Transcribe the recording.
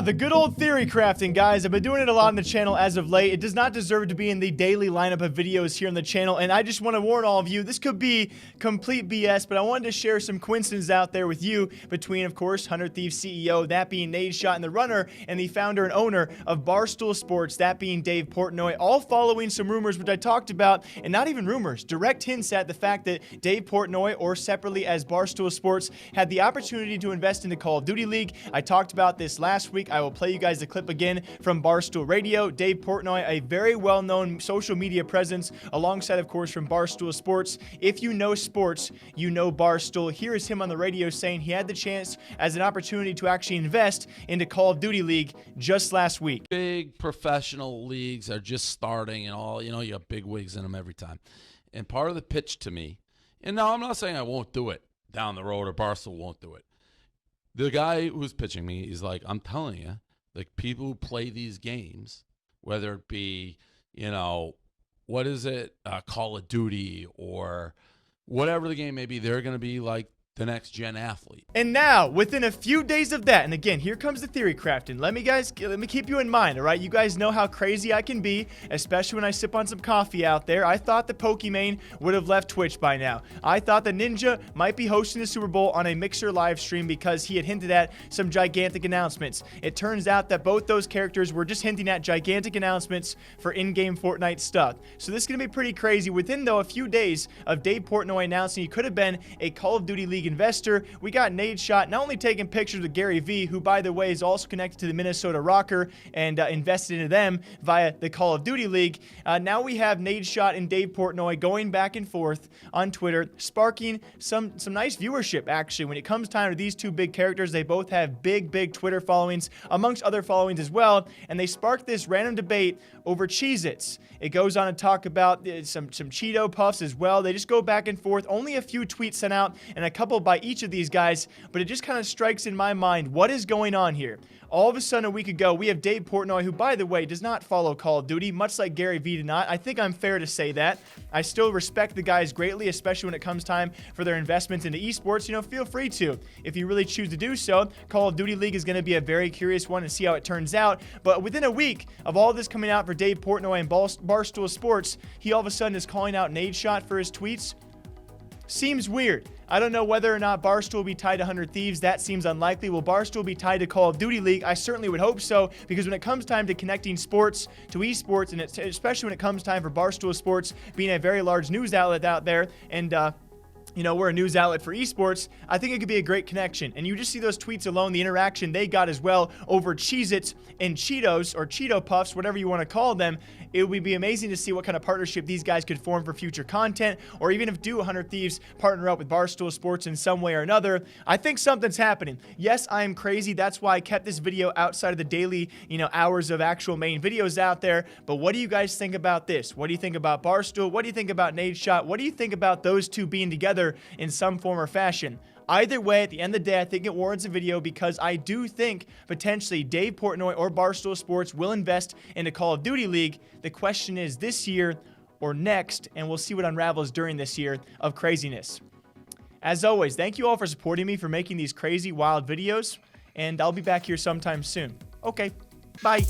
The good old theory crafting, guys. I've been doing it a lot on the channel as of late. It does not deserve to be in the daily lineup of videos here on the channel, and I just want to warn all of you, this could be complete BS, but I wanted to share some coincidences out there with you between, of course, 100 Thieves CEO, that being Nadeshot, and the runner and the founder and owner of Barstool Sports, that being Dave Portnoy, all following some rumors which I talked about, and not even rumors, direct hints at the fact that Dave Portnoy, or separately as Barstool Sports, had the opportunity to invest in the Call of Duty League. I talked about this last week. I will play you guys the clip again from Barstool Radio. Dave Portnoy, a very well-known social media presence, alongside, of course, from Barstool Sports. If you know sports, you know Barstool. Here is him on the radio saying he had the chance as an opportunity to actually invest into Call of Duty League just last week. Big professional leagues are just starting and all, you know, you have big wigs in them every time. And part of the pitch to me, and now I'm not saying I won't do it down the road or Barstool won't do it. The guy who's pitching me is like, I'm telling you, like, people who play these games, whether it be, you know, what is it, Call of Duty or whatever the game may be, they're going to be like the next gen athlete. And now, within a few days of that, and again, here comes the theory crafting. Let me keep you in mind, all right? You guys know how crazy I can be, especially when I sip on some coffee out there. I thought the Pokimane would have left Twitch by now. I thought the Ninja might be hosting the Super Bowl on a Mixer live stream because he had hinted at some gigantic announcements. It turns out that both those characters were just hinting at gigantic announcements for in-game Fortnite stuff. So this is going to be pretty crazy. Within, though, a few days of Dave Portnoy announcing he could have been a Call of Duty League investor, we got Nadeshot not only taking pictures with Gary V, who, by the way, is also connected to the Minnesota Rocker and invested into them via the Call of Duty League. Now we have Nadeshot and Dave Portnoy going back and forth on Twitter, sparking some nice viewership, actually. When it comes time to these two big characters, they both have big Twitter followings, amongst other followings as well, and they sparked this random debate over Cheez-Its. It goes on to talk about some Cheeto Puffs as well. They just go back and forth. Only a few tweets sent out and a couple by each of these guys, but it just kind of strikes in my mind, what is going on here? All of a sudden, a week ago, we have Dave Portnoy, who, by the way, does not follow Call of Duty, much like Gary V did not. I think I'm fair to say that. I still respect the guys greatly, especially when it comes time for their investments into esports. You know, feel free to, if you really choose to do so. Call of Duty League is going to be a very curious one and see how it turns out. But within a week of all this coming out for Dave Portnoy and Barstool Sports, he all of a sudden is calling out Nadeshot for his tweets. Seems weird. I don't know whether or not Barstool will be tied to 100 Thieves. That seems unlikely. Will Barstool be tied to Call of Duty League? I certainly would hope so, because when it comes time to connecting sports to esports, and especially when it comes time for Barstool Sports being a very large news outlet out there, and you know, we're a news outlet for esports, I think it could be a great connection. And you just see those tweets alone, the interaction they got as well over Cheez-Its and Cheetos, or Cheeto Puffs, whatever you want to call them. It would be amazing to see what kind of partnership these guys could form for future content, or even if 100 Thieves partner up with Barstool Sports in some way or another. I think something's happening. Yes, I am crazy. That's why I kept this video outside of the daily, you know, hours of actual main videos out there. But what do you guys think about this? What do you think about Barstool? What do you think about Nadeshot? What do you think about those two being together in some form or fashion? Either way, at the end of the day, I think it warrants a video, because I do think potentially Dave Portnoy or Barstool Sports will invest into Call of Duty League. The question is this year or next, and we'll see what unravels during this year of craziness. As always, thank you all for supporting me, for making these crazy, wild videos, and I'll be back here sometime soon. Okay, bye.